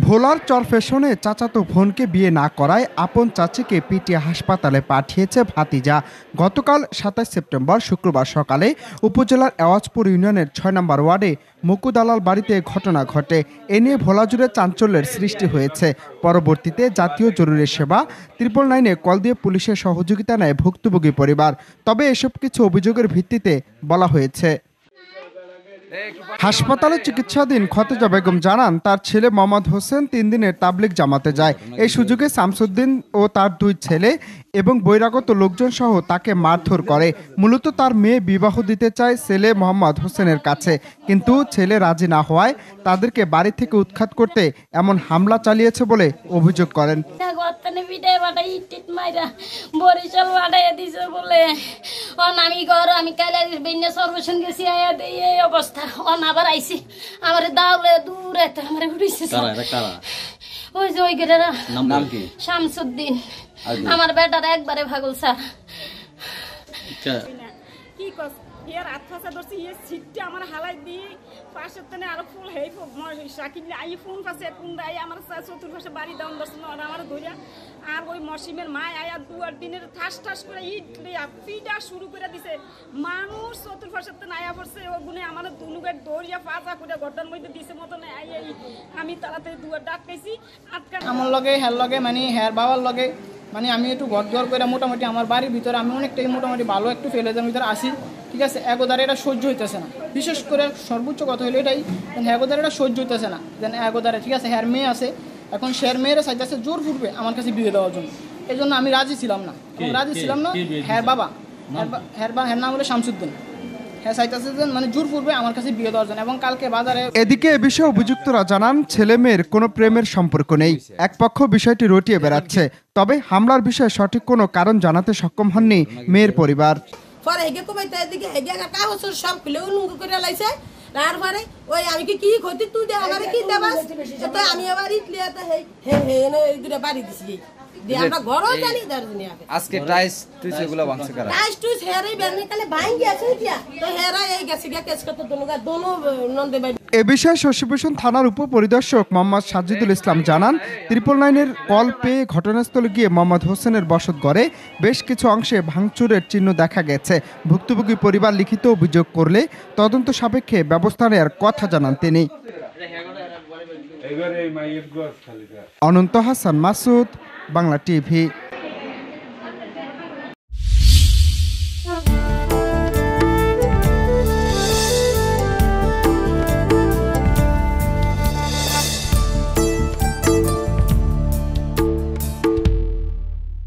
ভোলার চরফ্যাশনে চাচাতো বোনকে বিয়ে না করায় আপন চাচিকে পিটিয়ে হাসপাতালে পাঠিয়েছে ভাতিজা। গতকাল ২৭ সেপ্টেম্বর শুক্রবার সকালে উপজেলার এওয়াজপুর ইউনিয়নের ৬ নম্বর ওয়ার্ডে মুকুদালাল বাড়িতে ঘটনা ঘটে। এ নিয়ে ভোলা জুড়ে চাঞ্চল্যের সৃষ্টি হয়েছে। পরবর্তীতে জাতীয় জরুরি সেবা 999-এ কল দিয়ে পুলিশের সহযোগিতা নেয় ভুক্তভোগী পরিবার। তবে এসব কিছু অভিযোগের ভিত্তিতে বলা হয়েছে। হাসপাতালে চিকিৎসাধীন খতেজা বেগম জানান, তার ছেলে মোহাম্মদ হোসেন ৩ দিনের তাবলিগ জামাতে যায়। এই সুযোগে শামসুদ্দিন ও তার 2 ছেলে এবং বহিরাগত লোকজন সহ তাকে মারধর করে। মূলত তার মেয়ে বিবাহ দিতে চায় ছেলে মোহাম্মদ হোসেনের কাছে, কিন্তু ছেলে রাজি না হওয়ায় তাদেরকে বাড়ি থেকে উৎখাত করতে এমন হামলা চালিয়েছে বলে অভিযোগ করেন। আবার আইছি আমার দাওলে দূরে আমার উড়িছে ওই যে ওই গেরা নাম কি শামসুদ্দিন আমার বেটার একবারে ভাগল স্যার কি কস ইয়ার আত্মাসা দর্শি ইয়ে সিটটা আমার হালাই দি পাশে তনে আর ফুল হেই শাকিল আই ফোন পাশে কোন দাই আমার চতুর্পাশে বাড়ি দাম দর্শন আমার ধরিয়া আর ওই মসিমের মা আয়া দুয়ার দিনের ঠাস ঠাস করে ইট পিটা শুরু করে দিছে। মানুষ চতুর্পাশে তনে আয়া পড়ছে ও গুনে আমার দুনুগার দৌড়িয়া পাজা করে গর্দার মধ্যে দিছে মতন আই আমি তাড়াতাড়ি দুয়ার ডাকাইছি আটকা আমার লগে হের লগে মানে হের বাবার লগে মানে আমি একটু ঘর দর করে মোটামুটি আমার বাড়ির ভিতরে আমি অনেকটাই মোটামুটি ভালো একটু ফেলেদের ভিতরে আসি, ঠিক আছে। এগোদারে এটা সহ্য হইতেছে না, বিশেষ করে সর্বোচ্চ কথা হলো এটাই, এগোদারে এটা সহ্য হইতেছে না। যেন এগোদারে ঠিক আছে হ্যার মেয়ে আছে, এখন শের মেয়েরা চাইতেছে জোর ফুটবে আমার কাছে বিয়ে দেওয়ার জন্য। এই জন্য আমি রাজি ছিলাম না, হ্যার বাবা হ্যার নাম হলো শামসুদ্দিন। মানে জোর পূর্বে আমার কাছে বিয়ে দেওয়ার জন্য এবং কালকে বাজারে। এদিকে এ বিষয়ে অভিযুক্তরা জানান, ছেলে মেয়ের কোনো প্রেমের সম্পর্ক নেই। এক পক্ষ বিষয়টি রটিয়ে বেড়াচ্ছে। তবে হামলার বিষয়ে সঠিক কোনো কারণ জানাতে সক্ষম হননি মেয়ের পরিবার। তারপরে ওই আমি কি ক্ষতি তুই দে আমারে কি দেবাস তো আমি আবার ইটলিয়াতে হে বাড়ি দিছি আমরা ঘরও জানি দর্জনি আজকে টাইস তুই সেগুলো ভাঙছে কারা টাইস তুই হেরাই বেরনে কালে ভাঙি আছে কিয়া তো হেরাই এই গেছে কেস কত দোনো নন্দে ভাই। এ বিষয়ে শশীভূষণ থানার উপপরিদর্শক মোহাম্মদ সাজিদুল ইসলাম জানান, 999-এর কল পেয়ে ঘটনাস্থলে গিয়ে মোহাম্মদ হোসেনের বসতঘরে বেশ কিছু অংশে ভাঙচুরের চিহ্ন দেখা গেছে। ভুক্তভোগী পরিবার লিখিত অভিযোগ করলে তদন্ত সাপেক্ষে ব্যবস্থা নেওয়ার কথা জানান তিনি। অনন্ত হাসান মাসুদ, বাংলা টিভি।